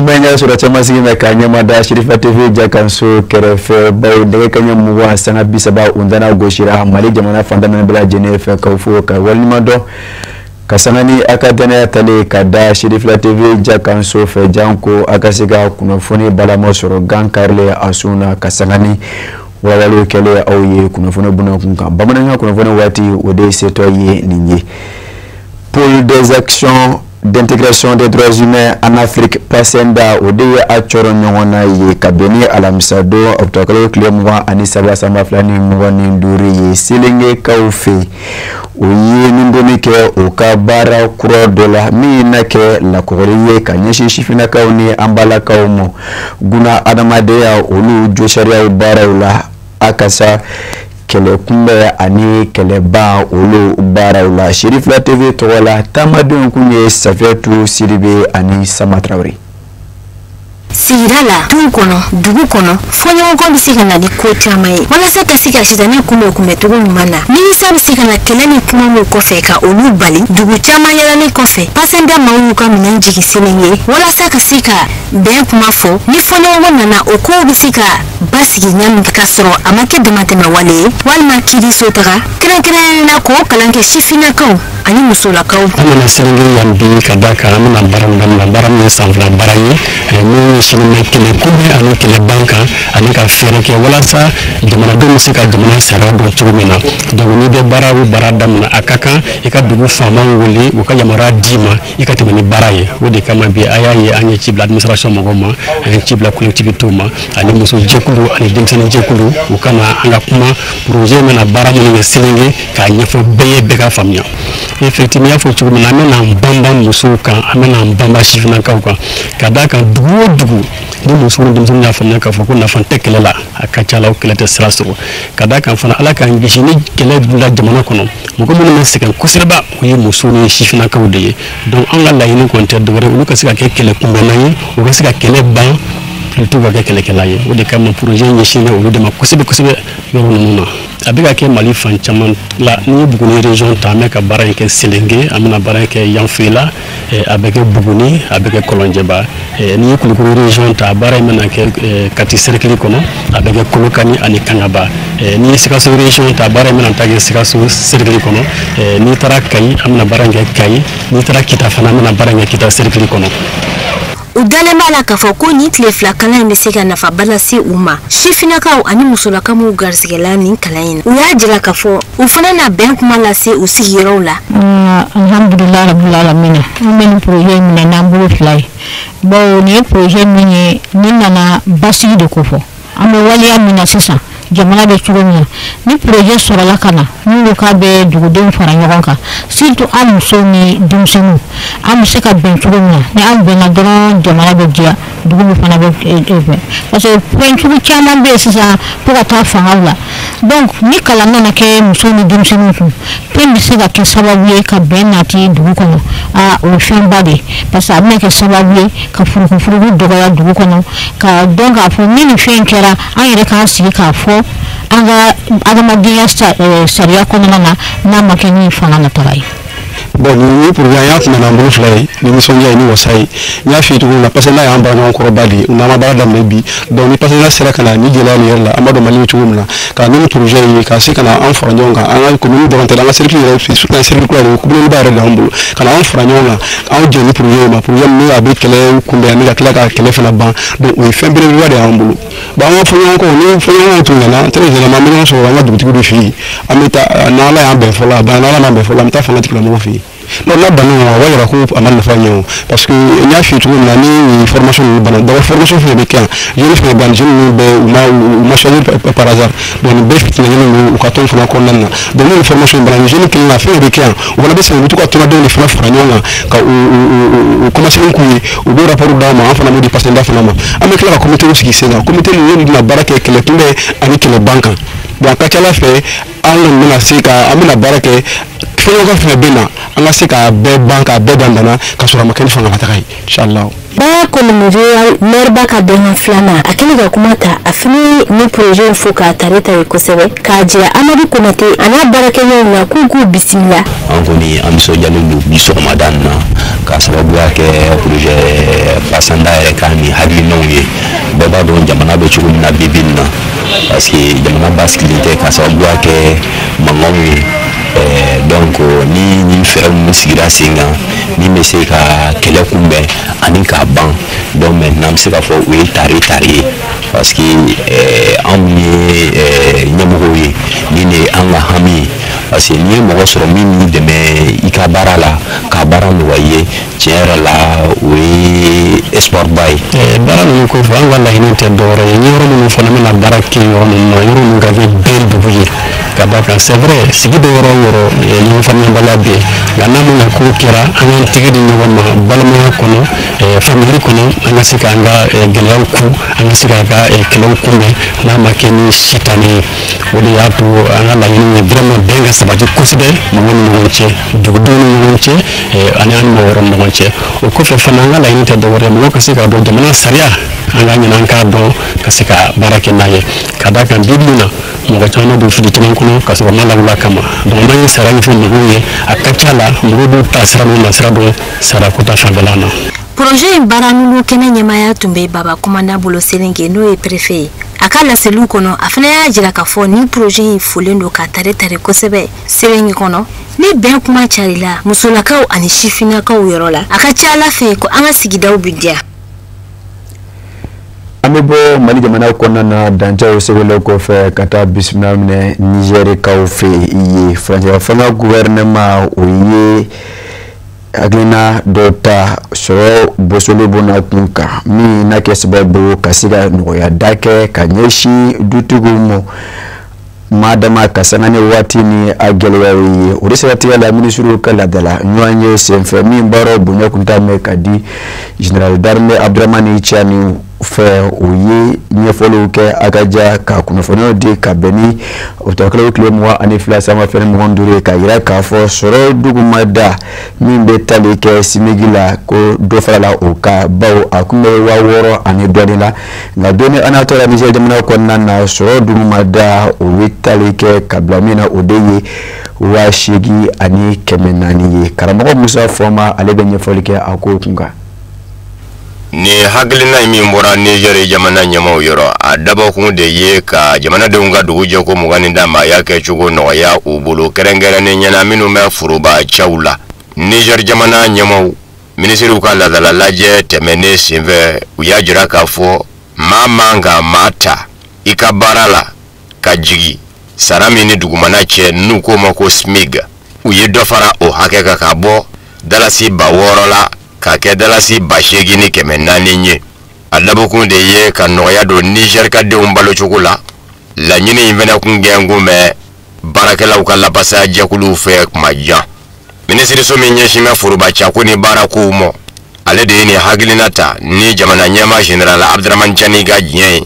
Mbenga sura chama sigina kanya mada Shirifa TV jakanso kerefe bawo daga kanya muwa sana bisa ba undana goshira mali jamana fandana bela jenefe kaufu ka walmado kasangani akadana tale kada Shirifa TV jakanso fe janko akasiga kunofoni bala mosoro gankarle asuna kasangani wawalo kele auye kunofoni buna kunka bamananga kunofoni wati wode setoye ninyi pour des actions d'intégration des droits humains en Afrique Pasenda Odeye Achoro Nyongona ye kabeni alamisado obtakalo klemwa anisaba sama flani mwani nduri ye silenge kaufe oye nindonike okabara kuro dola minake la koreye kanyeshi shifina kauni ambala kaumo guna adamadea olu josharia ubara ula akasa kele kumbe ani kele ba olo bara ula Shirifa TV tola tamadun kunye Safiatou Sidibe ani Samatraori Sirala tunkono dugu kono fonyo ngo bisika na dikota mai wala saka sika shizani kume tugu mana minisa bisika na kelani kuma mo kofe ka olu bali dugu chama yala ni kofe pasenda mawu ka minanji kisinenge wala saka sika ben kuma fo ni fonyo ngo na oko bisika basi nyam kasoro amake demate ma wale wal makiri sotara kren na ko kalanke shifina ko ani musola ko ana seringi yambi kadaka amna baram ne sanfla barani ni shinme kele kube ano kele banka anika fereke wala sa jamana do musika jamana sara do chugumina do ni de barawu baradam na akaka ika dugu fama wuli uka yamara dima ika tibani baraye wodi kama bi ayaye anye chibla administration mogoma anye chibla collectivité ma ani muso jekulu ani demsene jekulu ukana anga kuma projet mena baramu ni selingi ka nyefo beye beka famia effectivement faut chugumina amena mbamba musuka amena mbamba shifina kauka kadaka dugu ni muso ndum ya fanya ka foko na fante kelela akachala okelete srasro kadaka fana alaka ngishini kele bula jamana kono muko mun men sika kusirba yi muso ni shifina kawde donc an la yini konte dogere ulu ka sika kele kumbanayi o ka sika kele ban plutôt ka kele kelaye o de kam projet ngishini ulu de makusibe yoro nuna abiga ke mali fan chaman la ni buguni region ta ka baran ke selenge amna baran ke yanfila avec buguni avec kolonjeba ni kulukuru region ta baran mena ke kati cercle kono avec kolokani ani kangaba ni sikaso region ta baran mena ta ke sikaso cercle kono ni tara kai amna baran ke kai ni tara kita fana mena baran ke kita cercle kono udale mala kafoko ni tle flakana imesika na fabala si uma shifina ka ani musola kama ugarsigelani kalaina uyajira kafo ufuna na bank mala si usihirola alhamdulillah rabbil alamin men projet min na mbulu fly bo ni projet min ni na basi de kofo ame wali amina sisa jamana de churumya ni projet sura la kana ni ka be dugudin fara nyogonka surtout am so ni dumsenu am seka ben churumya ni am ben adron jamana de dia dugu fana be parce que point churu chama be sisa pour ta fanga donc ni kala na ke muso ni dumsenu pe mi seka ke sababu ka ben nati dugu kono a o shambade parce que amne ke sababu ka furu dogoya dugu kono ka donc a fo ni fenkera an yere ka sika fo anga adamadiya sariya kono na makeni fana na tarai bon ni pour ya yakna na mbulu flay ni sonja ni wasai nya fitu na pasena ya amba na ko bali na ma bada mebi donc ni pasena sera kana ni jelani yalla amado mali chumna ka ni projet yi ka se kana en franjonga an ko ni devant la circuit sur circuit ko ni bare da mbulu kana en franjonga an jeni projet ma projet ni abit kele kumbe ni ka kala kele fana ban donc o fin bere wa da mbulu ba ma fonyo ko ni fonyo to na très généralement mi so wa du tiku fi ameta na la ya be fola ba na la ma be fola mta fanga tikla mo fi non la banu wa yara ko amal fanyo parce que nya fi tu na ni formation ni banu da formation fi be kan je ne fais ban je ne be ma choisir par hasard donc be fi ni ko ton fona ko nan donc ni formation banu je ne kin la fi be kan on va besa mutu ko to do ni fona franyo na ka o commencer ku o do rapport da ma fona mo di passer da fona ma avec la comité aussi qui c'est là comité ni na baraka ke le tumbe avec le banque donc ka la fait an mina sika amina barake fɔɲɔgɔn fɛnɛ bɛ na an ka se k'a bɛɛ ban k'a bɛɛ dandana ka sɔrɔ a ma kɛ ni fangabataga ye inshallah. Ba kolomuje merba ka denga flana akili ga kuma ta afini ni projet fo ka tareta ko sebe ka jira Amadu Konate ana barake na ku bismillah an kɔni an so jalo bi sɔgɔmadan na ka sababu kɛ projet pasanda yɛrɛ ka ni hakilinaw ye bɛɛ b'a dɔn jamana bɛ cogo min na bibin na parce que jamana basigilen tɛ ka sababu kɛ mankanw ye donc ni fɛɛrɛ minnu sigira sen kan min bɛ se ka kɛlɛ kunbɛn ani k'a ban donc maintenant bɛ se ka fɔ o ye tare ye parce que anw ye ɲɛmɔgɔw ye ni de an ka hami ye parce que n'i ye mɔgɔ sɔrɔ min b'i dɛmɛ i ka baara la ka baara nɔgɔya i ye tiɲɛ yɛrɛ la o ye espoir ba ye. baara ninnu kɔfɛ an ka laɲini tɛ dɔwɛrɛ ye yɔrɔ minnu fana bɛna baara kɛ yɔrɔ ninnu na yɔrɔ minnu ka kɛ bɛɛ dugu ye ka d'a kan c'est vrai sigi bɛ yɔrɔ o yɔrɔ ɲɔgɔn faamuyabaliya bɛ yen nka n'a mana ko kɛra an k'an tɛgɛ di ɲɔgɔn ma balimaya kɔnɔ famille kɔnɔ an ka se k'an ka gɛlɛyaw ku an ka se k'an ka kɛlɛw kunbɛn n'a ma kɛ ni sitanɛ ye o de y'a to an ka laɲini ye vraiment bɛn ka sabati kosɛbɛ mɔgɔw ni ɲɔgɔn cɛ dugudenw ni ɲɔgɔn cɛ ani an mɔgɔ wɛrɛw ni ɲɔgɔn cɛ o kɔfɛ fana an ka laɲini tɛ dɔwɛrɛ ye mɔgɔw ka se k'a dɔn jamana sariya an ka ɲinɛ an k'a dɔn ka se ka baara kɛ n'a ye ka d'a kan bi bi in na mɔgɔ caman bɛ fili caman kɔnɔ ka sɔrɔ ma lawula kama donc n'an ye sariya min fɔ mɔgɔw ye a ka ca la mɔgɔw b'u ta sira min na sira dɔn sariya ko ta fanfɛla na. Projet Baranulu kɛnɛ ɲɛmaaya tun bɛ Baba Komanda bolo Selinge n'o ye préfet ye. A ka laseliw kɔnɔ a fana y'a jira k'a fɔ ni projet in folen don ka tare kosɛbɛ Selinge kɔnɔ ni bɛn kuma carila musolakaw ani sifinnakaw yɔrɔ la a ka ca Ala fɛ ko an ka sigidaw bi diya. An bɛ bɔ Mali jamana kɔnɔna na dancɛw sɛbɛnlen kɔfɛ ka taa bisimila minɛ Nigérikaw fɛ ye Faransi fanga gouvernement o ye hakilina dɔ ta sɔrɔ bosolo bona kun kan min na kɛ sababu ka se ka nɔgɔya da kɛ ka ɲɛsin dutigiw ma madama ka sanga ni waati ni a gɛlɛyaw ye o de siratigɛ la minisiriw ka ladala ɲɔgɔn ye senfɛ min baaraw bonya kunta mɛn ka di général d'armée Abdramani Tiani fɛ o ye ɲɛfɔliw kɛ a ka ja ka kunnafoniyaw di ka bɛn ni ɔtɔkɛlaw tile 22 sama fɛn 25 ka yira k'a fɔ sɔrɔ dugumada min bɛ tali kɛ simigi la ko dɔ farala o ka baw a kun bɛ 6 ani dɔɔni la nka doni ana tɔra Niger jamana kɔnɔna na sɔrɔ dugumada o bɛ tali kɛ ka bila min na o de ye 8 ani 400 ye karamɔgɔ Musa Fɔma ale bɛ ɲɛfɔli kɛ a ko kun kan. Ni hakilina min bɔra Niger jamana ɲɛmaaw yɔrɔ a dabɔkun de ye ka jamanadenw ka dugu jɛ ko 20 da ma y'a kɛ cogo nɔgɔya u bolo kɛrɛnkɛrɛnnen ɲɛna minnu bɛ foroba cɛw la Niger jamana ɲɛmaaw minisiriw ka ladala lajɛ tɛmɛnen senfɛ u y'a jira k'a fɔ maa man ka maa ta i ka baara la ka jigi sara min ni dugumana cɛ n'u ko ma ko SMIG u ye dɔ fara o hakɛ kan ka bɔ dalasi 600 la ka kɛ dalasi 8,400 ye a dabɔkun de ye ka nɔgɔya don Niger ka denw balo cogo la laɲini in fɛnɛ kun gɛngun bɛ baarakɛlaw ka lapasa jɛkuluw fɛ kuma jan minisiriso min ɲɛsin bɛ foroba cako ni baarakow mɔ ale de ye nin hakilina ta ni jamana ɲɛma général Abdramani Tiani ka diɲɛ ye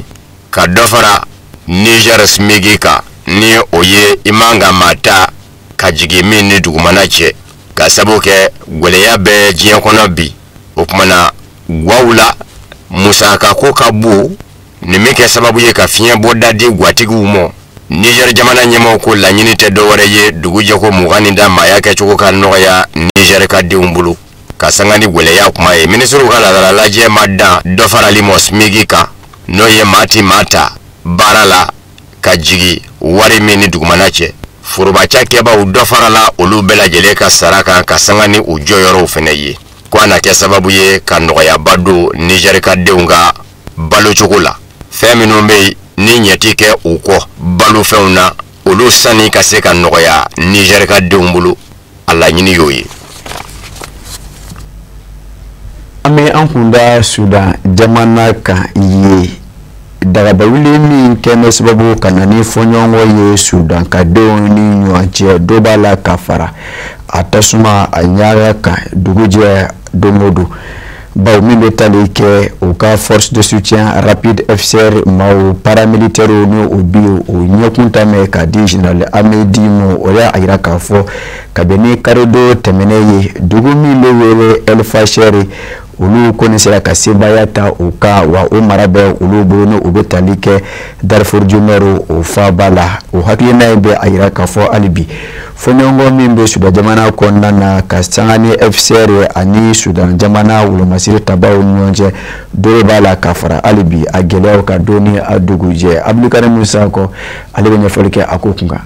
ka dɔ fara Niger SMIG kan ni o ye i man ka maa ta ka jigi min ni dugumana cɛ ka sabu kɛ gwɛlɛya bɛ diɲɛ kɔnɔ bi o kumana gwaw la musaka ko ka bon ni min kɛ sababu ye ka fiɲɛ bɔ dadi gwatigiw mɔ Niger jamana ɲɛmaaw ko laɲini tɛ dɔwɛrɛ ye dugu jɛko 20 da maaya kɛcogo ka nɔgɔya Niger ka denw bolo ka sanga ni gwɛlɛya kuma ye minisiriw ka ladala lajɛ ma dan dɔ farali mɔ SMIG kan n'o ye maati mata baara la ka jigi wari min ni dugumana cɛ forobaca kɛbaw dɔ farala olu bɛɛ lajɛlen ka sara kan ka sanga ni u jɔyɔrɔw fɛnɛ ye ko a na kɛ sababu ye ka nɔgɔyaba don Niger ka denw ka balo cogo la fɛn minnu bɛ ni ɲɛti kɛ u kɔ balo fɛnw na olu sani ka se ka nɔgɔya Niger ka denw bolo a laɲini y'o ye. An bɛ an kun da Sudan jamana kan ye dagabawuli min kɛnɛ sababu ka na ni fɔɲɔgɔnkɔ ye Sudan ka denw ni ɲɔgɔn cɛ dɔ b'a la ka fara a tasuma a ɲaga kan dugu jɛ don o don baw min bɛ tali kɛ u ka force de soutien rapide FCR maaw paramilitaire n'o o bi o ɲɛkun ta mɛ ka di général Amedi mo o y'a yira k'a fɔ kabini karido tɛmɛnen ye dugu min bɛ wele El Fasher olu kɔni sera ka sebaya ta u ka wa o mara bɛ olu bolo n'u bɛ tali kɛ Darfour Jumero o faaba la o hakilina in bɛ a yira k'a fɔ hali bi fɔɲɔgɔnkɔ min bɛ Sudan jamana kɔnɔna na ka sanga ni FCR ani Sudan jamana wolomasiri tabaw ni ɲɔgɔn cɛ dɔ b'a la ka fara hali bi a gɛlɛyaw ka dɔɔni a dugu jɛ Abdulkarim Musa kɔ ale bɛ ɲɛfɔli kɛ a ko kunkan.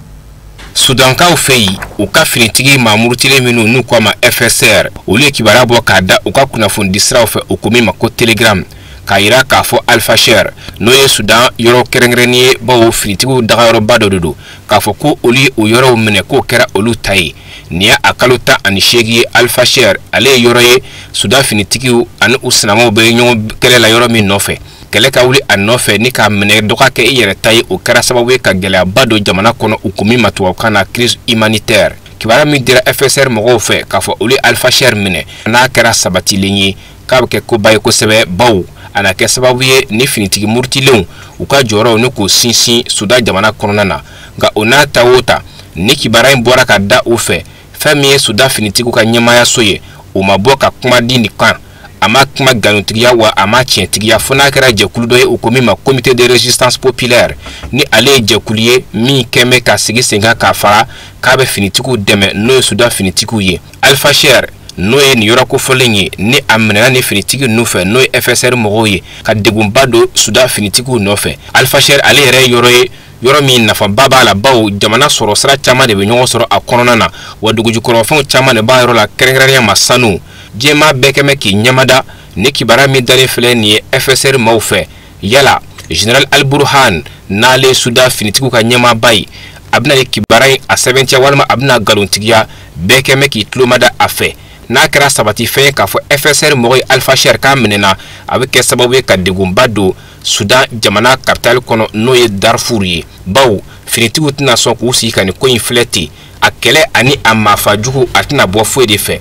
Sudankaw fɛ yen u ka finitigi mamurutilen minnu n'u k'a ma FSR olu ye kibaruya bɔ k'a da u ka kunnafoni siraw fɛ u ko min ma ko Telegram k'a yira k'a fɔ Al Fasher n'o ye Sudan yɔrɔ kɛrɛnkɛrɛnnen ye bawo finitigiw dagayɔrɔba dɔ de don k'a fɔ ko olu ye o yɔrɔw minɛ k'o kɛra olu ta ye nin ye a kalo 18 ye Al Fasher ale ye yɔrɔ ye Sudan finitigiw ani u sinamaw bɛ ɲɔgɔn kɛlɛ la yɔrɔ min nɔfɛ kɛlɛ ka wuli a nɔfɛ ni k'a minɛ dɔgɔ kɛ i yɛrɛ ta ye o kɛra sababu ye ka gɛlɛyaba don jamana kɔnɔ u ko min ma tubabukan na crise humanitaire kibaruya min dira FSR mɔgɔw fɛ k'a fɔ olu ye Al Fasher minɛ n'a kɛra sabatilen ye k'a bɛ kɛ koba ye kosɛbɛ bawo a na kɛ sababu ye ni finitigi murutilenw u ka jɔyɔrɔw ni k'o sinsin Sudan jamana kɔnɔna na nka o n'a ta o ta ni kibaruya in bɔra ka da u fɛ fɛn min ye Sudan finitigiw ka ɲɛmaayaso ye o ma bɔ ka kuma di nin kan a ma kuma galontigiya wa a ma tiɲɛtigiya fo n'a kɛra jɛkulu dɔ ye u ko min ma comité de résistance populaire ni ale ye jɛkulu ye min kɛn bɛ ka sigi sen kan k'a fara k'a bɛ finitigiw dɛmɛ n'o ye Sudan finitigiw ye Al Fasher n'o ye nin yɔrɔ kofɔlen ye ni a minɛna ni finitigi ninnu fɛ n'o ye FSR mɔgɔw ye ka degunba don Sudan finitigiw nɔfɛ Al Fasher ale yɛrɛ ye yɔrɔ ye yɔrɔ min nafaba b'a la bawo jamana sɔrɔ sira caman de bɛ ɲɔgɔn sɔrɔ a kɔnɔna na wa dugujukɔrɔfɛnw caman de b'a yɔrɔ la kɛrɛnkɛrɛnnenya ma sanu jɛma bɛɛ kɛmɛ k'i ɲɛmada ni kibaruya min dalen filɛ nin ye FSR maaw fɛ yala Général Al Burhan n'ale Sudan finitigiw ka ɲɛmaaba ye a bɛna ni kibaruya in a sɛbɛntiya walima a bɛna galontigiya bɛɛ kɛmɛ k'i tulomada a fɛ n'a kɛra sabati fɛn ye k'a fɔ FSR mɔgɔ ye Al Fasher k'a minɛna a bɛ kɛ sababu ye ka degunba don Sudan jamana capitale kɔnɔ n'o ye Darfour ye bawo finitigiw tɛna sɔn k'u sigi ka nin ko in filɛ ten a kɛlɛ ani a maafa jugu a tɛna bɔ foyi de fɛ.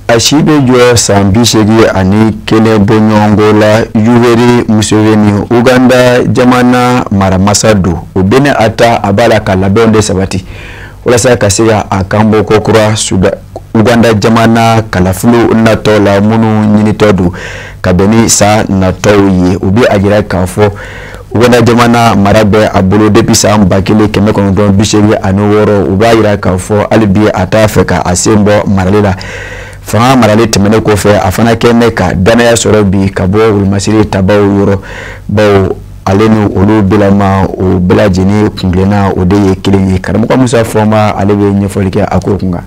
A si bɛ jɔ san 80 ani kelen bɔɲɔgɔnko la Yoweri Museveni Uganda jamana maramasa don o bɛna a ta a b'a la ka labɛnw de sabati walasa ka se ka a kan bɔ kokura Uganda jamana kalafilo natɔ la minnu ɲinitɔ don ka bɛn ni sa natɔw ye u bɛ a jira k'a fɔ Uganda jamana mara bɛ a bolo depuis san 1986 u b'a jira k'a fɔ hali bi a t'a fɛ ka a sen bɔ marali la fanga marali tɛmɛnen kɔfɛ a fana kɛn ka danaya sɔrɔ bi ka bɔ wolomasiri tabaw yɔrɔ bawo ale ni olu bɛlama o bɛɛ lajɛlen kungilenna o de ye kelen ye karamɔgɔ Musa Fɔnba ale bɛ ɲɛfɔli kɛ a ko kunkan.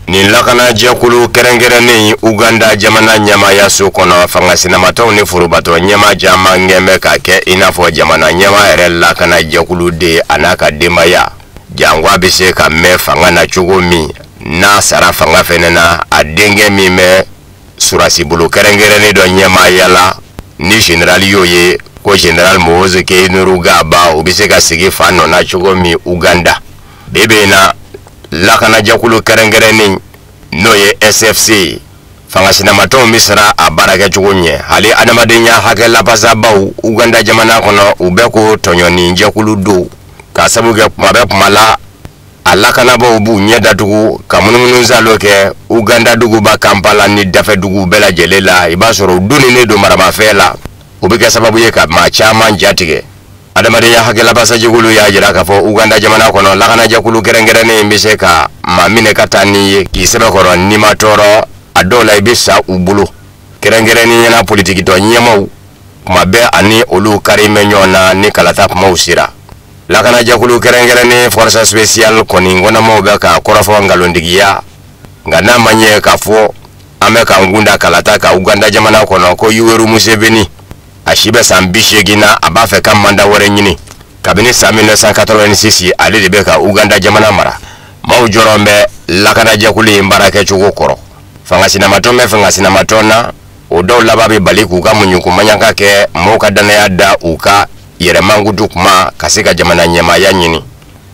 Nin lakana jɛkulu kɛrɛnkɛrɛnnen Uganda jamana ɲɛmaayaso kɔnɔ fanga sinamatɔw ni forobatɔ ɲɛma caman ŋɛmɛ ka kɛ i n'a fɔ jamana ɲɛma yɛrɛ lakana jɛkulu de a n'a ka denbaya jangwa bɛ se ka mɛn fanga na cogo min n'a sara fanga fɛnɛ na a denkɛ min bɛ surasi bolo kɛrɛnkɛrɛnnen dɔ ɲɛmaaya la ni général y'o ye ko général Muhoozi Kainerugaba o bɛ se ka sigi fa nɔ na cogo min Uganda bebe na lakana jɛkulu kɛrɛnkɛrɛnnen n'o ye SFC fanga sinamatɔw bɛ siran a baara kɛcogo ɲɛ hali adamadenya hakɛ labasabaw Uganda jamana kɔnɔ u bɛ ko tɔɲɔni jɛkulu don ka sabu kɛ kuma bɛ kuma la a lakanabaw b'u ɲɛ datugu ka munumunu zalo kɛ Uganda duguba Kampala ni dafɛ dugu bɛɛ lajɛlen la i b'a sɔrɔ u donnen don maramafɛn la o bɛ kɛ sababu ye ka maa caman jatigɛ adamadenya hakɛ labasajɛkulu y'a jira k'a fɔ Uganda jamana kɔnɔ lakanajɛkulu kɛrɛnkɛrɛnnen bɛ se ka maa minɛ ka taa ni ye k'i sɛbɛkɔrɔ n'i ma tɔɔrɔ a dɔw la i bɛ sa u bolo kɛrɛnkɛrɛnnen ɲɛna politikitɔ ɲɛmaw kuma bɛɛ ani olu kari mɛ ɲɔgɔn na ni kalata kumaw sera lakana jɛkulu kɛrɛnkɛrɛnnen force spéciale kɔni ŋɔnamaw bɛ ka kɔrɔfɔ ngalontigiya nka n'a ma ɲɛ k'a fɔ an bɛ ka ngunda kalata ka Uganda jamana kɔnɔ ko Yoweri Museveni a si bɛ san 80 na a b'a fɛ ka manda wɛrɛ ɲini kabini san 1986 ale de bɛ ka Uganda jamana mara maaw jɔrɔn bɛ lakana jɛkulu in baara kɛcogo kɔrɔ fanga sinamatɔ bɛ fanga sinamatɔ na o dɔw laban bɛ bali k'u ka muɲukumaɲaka kɛ maaw ka danaya da u ka yɛrɛmangudu kuma ka se ka jamana ɲɛmaaya ɲini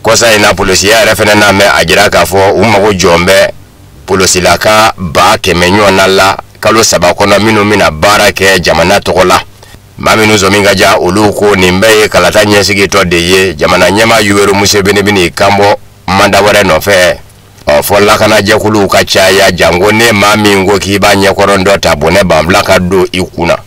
kɔsa in na polisiya yɛrɛ fɛnɛ n'a mɛn a jira k'a fɔ u mago jɔn bɛ polisilaka 100 ɲɔgɔn na la kalo saba kono minu mina bara ke jamana tokola maminu zominga ja uluko nimbe kalata nyesigi to de ye jamana nyema yuweru Museveni bini kambo manda ware no fe fola kana jakulu kachaya jangone mami ngoki banye korondo tabone bambla kado ikuna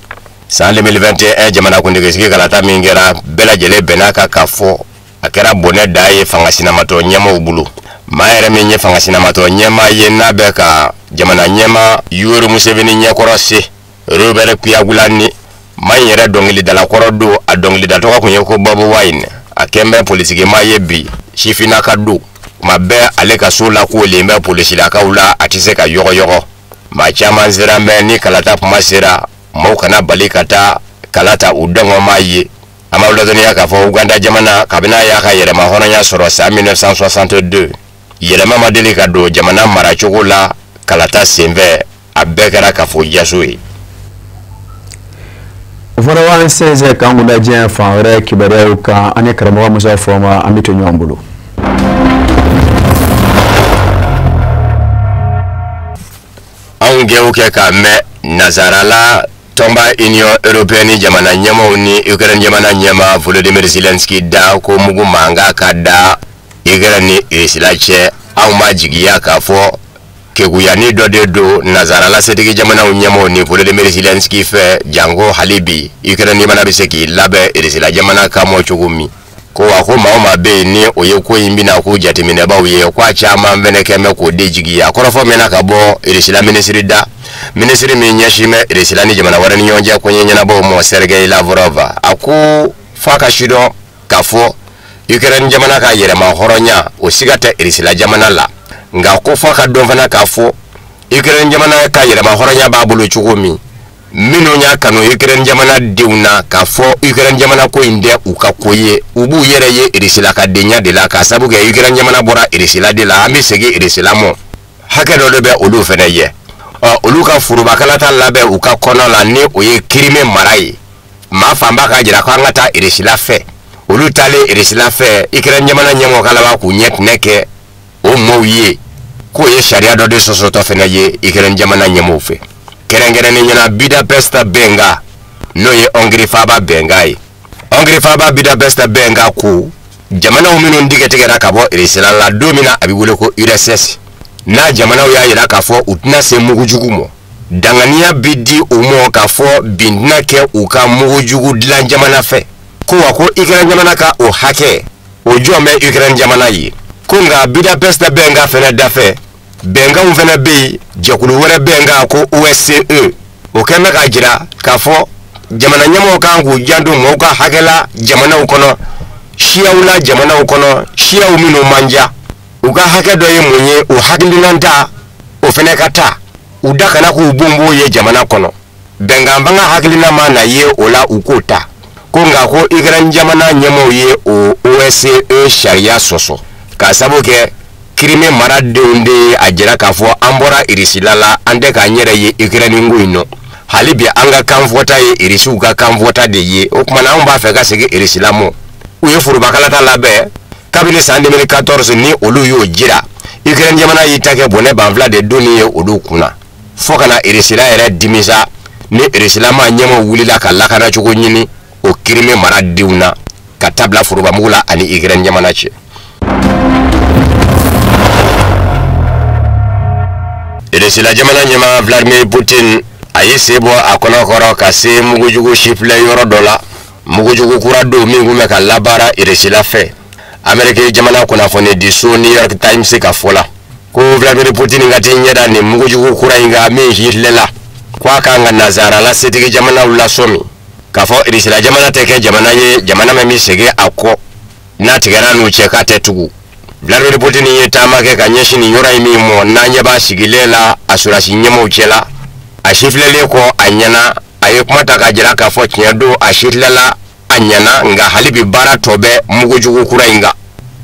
sa 2021 jamana kundigesigi kalata mingera bela jele benaka kafo akera bone daye fangasina mato nyema ubulu maere menye fangasina mato nyema yena beka jamana nyema yuweru Museveni nyakorose robere kuyagulani mayere dongili dala korodo adongili datoka kunye ko babu wine akembe politiki mayebi shifina kadu mabe aleka sula ko lembe polisi la kaula atiseka yogo machama nzira meni kalata pumasira mokana balikata kalata udango maye amawladoni yakafo Uganda jamana kabina yaka yere mahona nya soro sa 1962 yere mama delikado jamana marachokola kalata sembe abekara kafo jasui Vora wanseze kangu da jen fanre kibere uka ane karamawa musa forma amito nyambulu. Ange uke kame Nazarala tomba Union Européenne jamana nyama uni Ukraine jamana nyama Volodymyr Zelensky da ko mugu manga kada Ukraine isilache au majigi yakafo keguyani do Nazarala setigi jamana unyama uni Volodymyr Zelensky fe jango halibi Ukraine mana biseki labe irisila jamana kamo chugumi ko akoma o mabe ni oyeko imbina ko jatimine ba uye kwa chama mveneke me ko dejigi ya korofo mena kabo irisila ministry da ministry minyashime irisila ni jamana warani nyonja kwenye nyana bo mo Sergei Lavrov aku faka shido kafo Ukraine jamana ka yere ma horonya osigata irisila jamana la nga ko faka donfana kafo Ukraine jamana ka yere ma horonya babulu chugumi mino nya kanu Ukraine jamana deuna kafo Ukraine jamana ko inde ukakoye ubu yere ye irisila ka denya de la ka sabu ge Ukraine jamana bora irisila de la ambi sege irisila mo hake do be olu fene ye olu ka furuba kala ta labe ukakono la ni oye kirime marai ma famba ka jira ka ngata irisila fe olu tale irisila fe Ukraine jamana nyamo kala ba ku nyet neke o moye ko ye sharia do de sosoto fene ye Ukraine jamana nyamo fe kerengere ni nyana Budapest benga no ye Hongrie faba bengai Hongrie faba Budapest benga ku jamana umino ndige tegera kabo irisila la domina abibule ko URSS na jamana ya yira kafo utna se mugujugumo dangania bidi umo kafo bindna ke uka mugujugu dila jamana fe ko wako Ukraine jamana ka o hake o jome Ukraine jamana yi kunga Budapest benga fene dafe benga umfene bi jakulu were benga ko OSCE o keme ka jira kafo jamana nyamo kangu jandu moka hakela jamana ukono shiaula jamana ukono shia umino manja uga hake doye mwenye o hakilinanta o fene kata udaka na ku ubumbu ye jamana kono benga mbanga hakilina mana ye ola ukota kunga ko Ukraine jamana nyamo ye o OSCE sharia soso kasabuke Krime marade unde ajira kafo ambora irisilala ande ka nyere ye Ukraine nguino halibia anga kamvota ye irisuka kamvota de ye okumana umba feka sege irisilamo uye furubakala ta labe kabili sa 2014 ni olu yo jira Ukraine jamana yitake bone banvla de doni ye olu kuna foka na irisila ere dimisa ni irisilama nyemo wulila kalaka na chuko nyini o Krime marade una katabla furubamula ani Ukraine jamana che irisila jamana nyema Vladimir Putin ayesebo akona koro kase mugujugu shifle yoro dola mugujugu kura do mingume ka labara irisila fe Amerika jamana kuna fone diso New York Times ka fola ko Vladimir Putin ngati nyeda ni mugujugu kura inga mi hitlela kwa kanga Nazara la setike jamana ula somi kafo irisila jamana teke jamana ye jamana memi sege ako na tigara nu cheka tetugu Vladimir Putin ye tamake kanyeshi ni yora imimo nanye ba sigilela asurasi nyemo uchela ashiflele ko anyana ayekumata kajira kafo chinyado ashiflela anyana nga halibi bara tobe mugujugu kura inga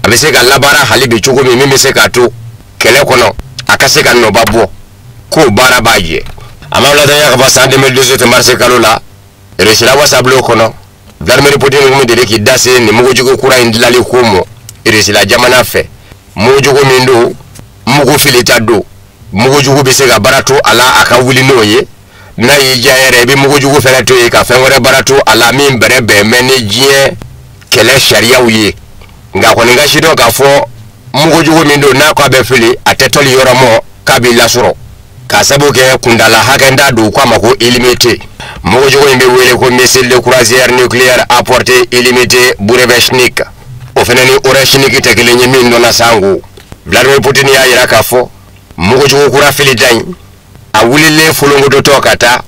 abiseka labara halibi chukumi mimi seka tu kele kono akaseka no babo ko bara baje amawla da yakaba sa 2018 marse kalula resila wasablo kono Vladimir Putin ngumi direki dase ni mugujugu kura indilali kumo irisila jamana fe mugujugu mindu mugu filita do mugujugu bisega baratu ala aka wuli noye na yijayere bi mugo jugu fele to ka fenwere baratu alamin berebe menejie kele sharia uye nga ko nga shido ka fo mugo jugu mindo na ko be fili atetoli yoromo kabila suro kasabuke kundala hakenda du kwa mako illimité mugo jugu imbe wele ko missile de croisière nucléaire à portée illimitée Bureveshnik ofeneni Oreshnik tekele nyimindo na sangu Vladimir Putin ya iraka fo mugo jugu kura fili dain awulile fulungu doto kata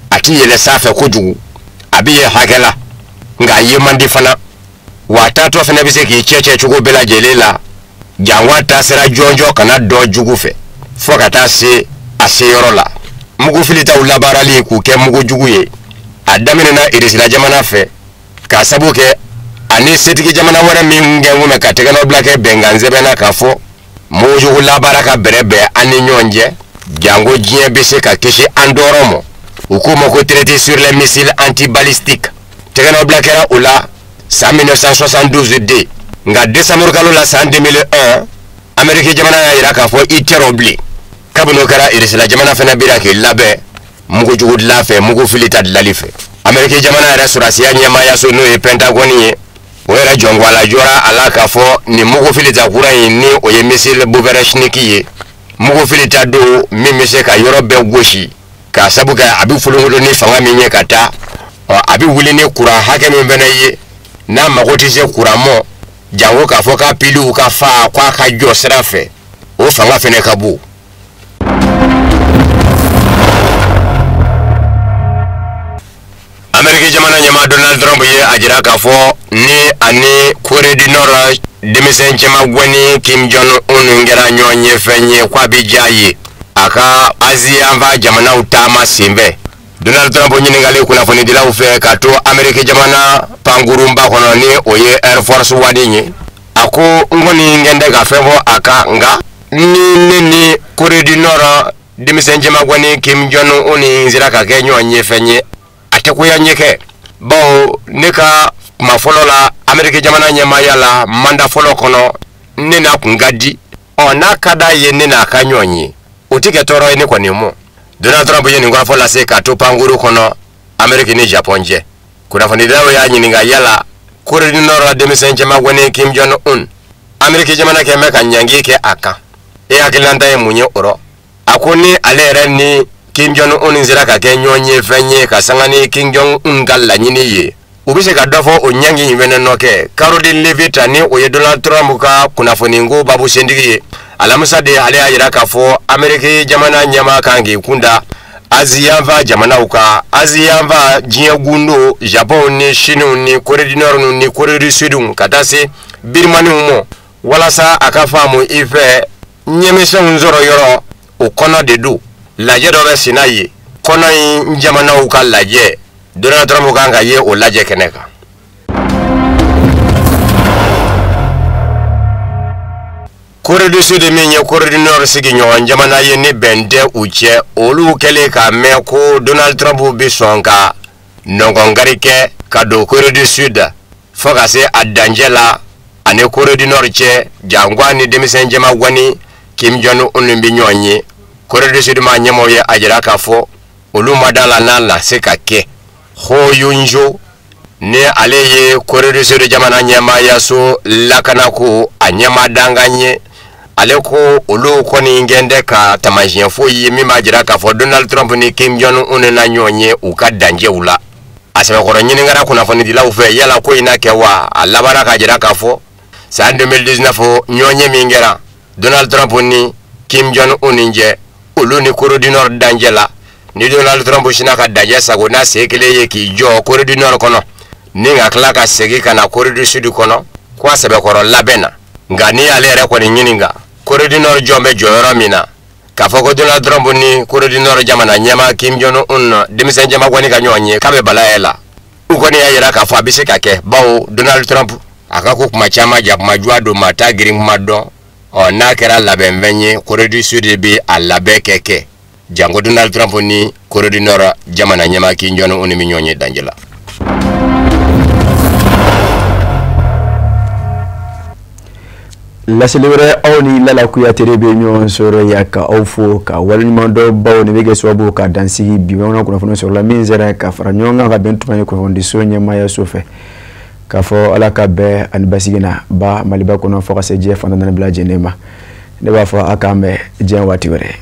ati yele safe kujugu abiye hakela nga yemandi fana watatu afena bise ki cheche chugo bela jelela jangwa tasera jonjo kana do jugu fe fokata se aseyorola mugu filita ulabarali ku ke mugu jugu ye adamina na irisila jamana fe kasabuke ani setiki jamana wara mingengu me katega no blake benganze bena kafo muju labaraka berebe ani nyonje jango jien bise ka kishi andoromo ukuma ko traité sur les missiles antibalistiques tegano blakera ula sa 1972 nga décembre kalo la sa 2001 Amérique jamana ya iraka fo iterobli kabuno kara irisila jamana fena biraki labe mugo jugu lafe mugo filita lalife Amérique jamana ya rasurasiya nyama ya sonu e Pentagoni wera jongwala jora alaka fo ni mugo filita kura ni oye missile Bureveshnik mugo filita do mimise ka yorobe goshi ka sabuka abi fulungu ni fanga minye kata abi wulini kura hake mbena ye na magotise kura mo jango ka foka pilu ka fa kwa ka josrafe o fanga fene kabu Amerika jamana nyama Donald Trump ye ajira ka fo ni ani Corée du Nord demisen chema gwani Kim Jong Un ngera nyonye fenye kwa bijayi aka Asia mva jamana utama simbe Donald Trump nyini ngale kuna foni dila ufe kato Amerika jamana pangurumba kono ni oye Air Force wadinyi ako ngoni ngende ka fevo aka nga ni Corée du Nord demisen chema gwani Kim Jong Un nzira ka nyonye fenye atekuya nyeke bo nika mafolola Amerika jamana nyama yala manda folo kono nina kungadi ona kada ye nina kanyonyi utike toro ni kwa nimo Donald Trump ye ngwa fola se kato panguru kono Amerika ni Japonje kuna fanidawo ya nyininga yala Corée du Nord demisenje magwene Kim Jong Un Amerika jamana ke meka nyangike aka e akilanda ye munye oro akoni alere ni Kim Jong Un nzira ka kenyonye fenye kasangani Kim Jong Un galla nyini ye ubise ka dofo onyangi yimene noke Caroline Levitt ni oye Donald Trump ka kuna foningo babu sendigi alamusa de ale ayira ka fo Amerika jamana nyama kangi kunda Asia va jamana uka Asia va jiya gundo Japan ni Chine ni Corée du Nord ni Corée du Sud katase Birmani mo wala sa akafamu ife nyemese nzoro yoro ukono de du laje dobe sinayi kono jamana uka laje Donald Trump kanga ye o laje keneka Corée du Sud minye Corée du Nord sigi nyon jamana ye ni bende uche olu kele ka meko Donald Trump bisonka nongongarike kado Corée du Sud foka se adangela ane Corée du Nord che jangwani demisen jema gwani Kim Jong Un binyonyi Corée du Sud ma nyemo ye ajira kafo olu madala nala sekake ho yunjo ne aleye Corée du Sud jamana nyema yaso lakanako anyema danganye aleko olu koni ngende ka tamajien fo yimi majira ka fo Donald Trump ni Kim Jong Un na nyonye uka danje ula asebe koro nyini ngara kuna foni dila ufe yala ko ina kewa alabara ka jira ka fo sa 2019 nyonye mingera Donald Trump ni Kim Jong Un nje ulu ni Corée du Nord danjela ni Donald Trump shina ka daje sago na sekele ye ki jo Corée du Nord kono ninga klaka segi kana Corée du Sud kono kwa sebe koro labena ngani alere ko ni nyininga Corée du Nord jombe joro mina kafoko Donald Trump ni Corée du Nord jamana nyama Kim Jong Un demisen jama kwani kanyonye kabe balaela uko ni ayira ka fa bisika ke bawo Donald Trump akako kuma chama ja majwado matagiri mado ona kera labenvenye Corée du Sud bi alabe keke jango Donald Trump ni Corée du Nord jamana nyama Kim Jong Un minyonye danjela la célébrer oni la kuyate be nyon soro yaka awfo ka walima do bawo ne bege swabo ka dansi bi wona kuna fono sur la misère ka franyonga ka bentu mane ko condition nyama ya sofe ka fo ala ka be an basigina ba maliba kono fo ka seje fana na bla jenema ne ba fo akame jen wati wore